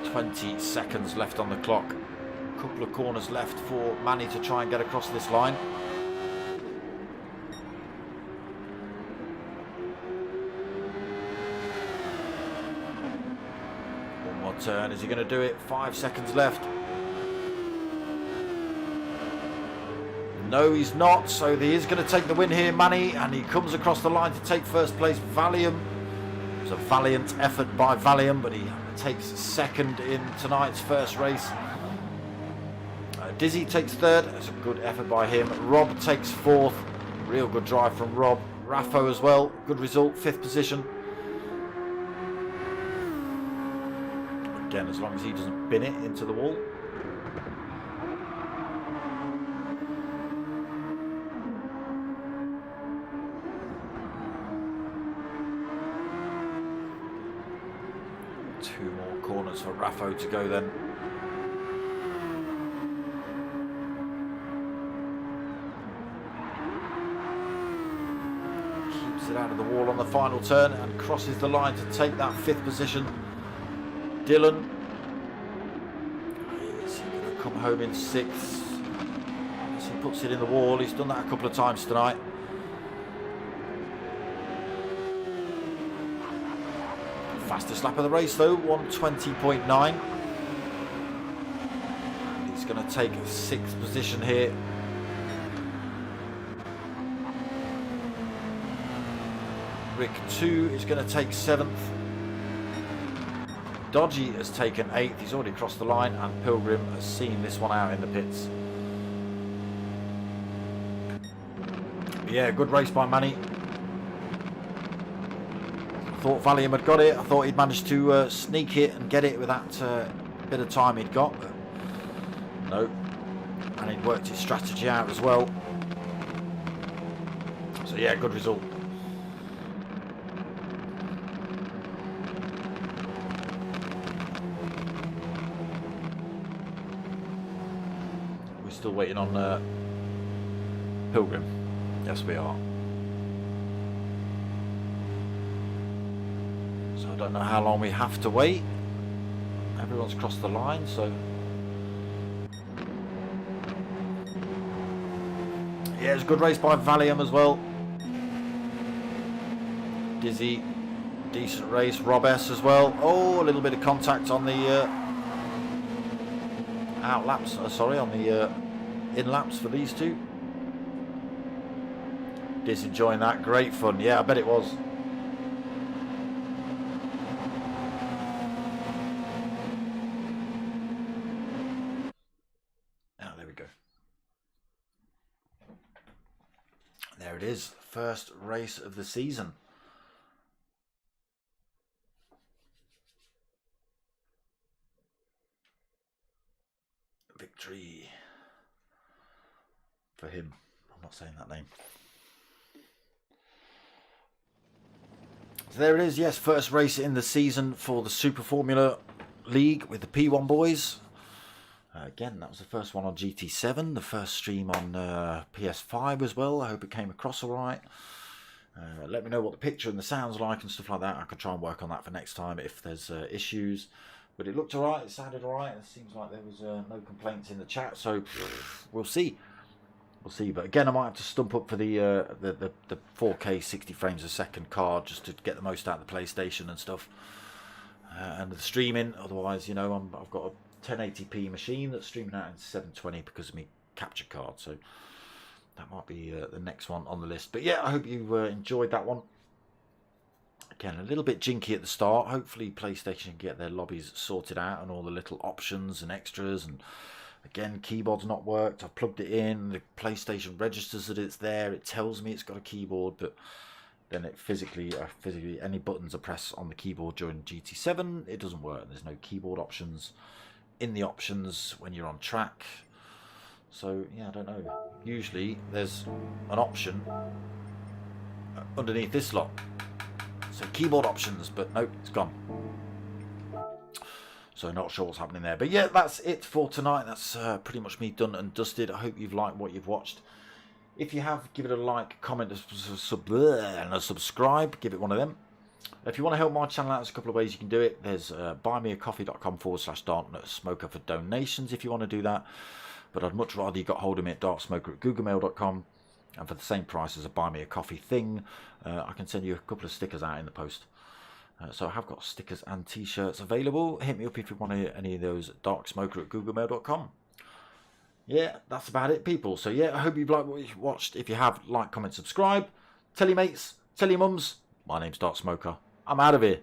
20 seconds left on the clock. A couple of corners left for Manny to try and get across this line. Turn. Is he going to do it? 5 seconds left. No, he's not. So he is going to take the win here, Manny, and he comes across the line to take first place. Valium. It was a valiant effort by Valium, but he takes second in tonight's first race. Dizzy takes third. That's a good effort by him. Rob takes fourth. Real good drive from Rob. Raffo as well. Good result. 5th position. Again, as long as he doesn't bin it into the wall. Two more corners for Raffo to go then. Keeps it out of the wall on the final turn and crosses the line to take that 5th position. Dylan, is he going to come home in 6th? As he puts it in the wall, he's done that a couple of times tonight. Fastest lap of the race though, 1:20.9. He's going to take 6th position here. Rick 2 is going to take 7th. Dodgy has taken 8th. He's already crossed the line, and Pilgrim has seen this one out in the pits. Yeah, good race by Manny. I thought Valium had got it. I thought he'd managed to sneak it and get it with that bit of time he'd got. But no. And he'd worked his strategy out as well. So yeah, good result. We're still waiting on Pilgrim. Yes, we are. So I don't know how long we have to wait. Everyone's crossed the line, so yeah, it's a good race by Valium as well. Dizzy, decent race. Rob S as well. Oh, a little bit of contact on the out laps. Sorry, on the in laps for these two. Diz enjoying that. Great fun. Yeah, I bet it was. There we go. There it is. First race of the season. Victory for him. I'm not saying that name. So there it is. Yes, first race in the season for the Super Formula League with the P1 boys. Again, that was the first one on GT7, the first stream on PS5 as well. I hope it came across all right. Let me know what the picture and the sound's like and stuff like that. I could try and work on that for next time if there's issues. But it looked all right. It sounded all right. It seems like there was no complaints in the chat. So we'll see. We'll see. But again, I might have to stump up for the 4K 60 frames a second card just to get the most out of the PlayStation and stuff. And the streaming. Otherwise, you know, I've got a 1080p machine that's streaming out in 720 because of my capture card. So that might be the next one on the list. But yeah, I hope you enjoyed that one. Again, a little bit jinky at the start. Hopefully PlayStation can get their lobbies sorted out and all the little options and extras. And again, keyboard's not worked. I've plugged it in. The PlayStation registers that it's there. It tells me it's got a keyboard, but then it physically any buttons I press on the keyboard during GT7, it doesn't work. There's no keyboard options in the options when you're on track. So yeah, I don't know. Usually there's an option underneath this lot. So keyboard options, but nope, it's gone. So not sure what's happening there. But yeah, that's it for tonight. That's pretty much me done and dusted. I hope you've liked what you've watched. If you have, give it a like, comment, and a subscribe. Give it one of them. If you want to help my channel out, there's a couple of ways you can do it. There's buymeacoffee.com/darksmoker for donations if you want to do that. But I'd much rather you got hold of me at darksmoker@googlemail.com. And for the same price as a buy me a coffee thing, I can send you a couple of stickers out in the post. So I have got stickers and t-shirts available. Hit me up if you want any of those at darksmoker@googlemail.com. Yeah, that's about it, people. So yeah, I hope you've liked what you've watched. If you have, like, comment, subscribe. Tell your mates, tell your mums. My name's Dark Smoker. I'm out of here.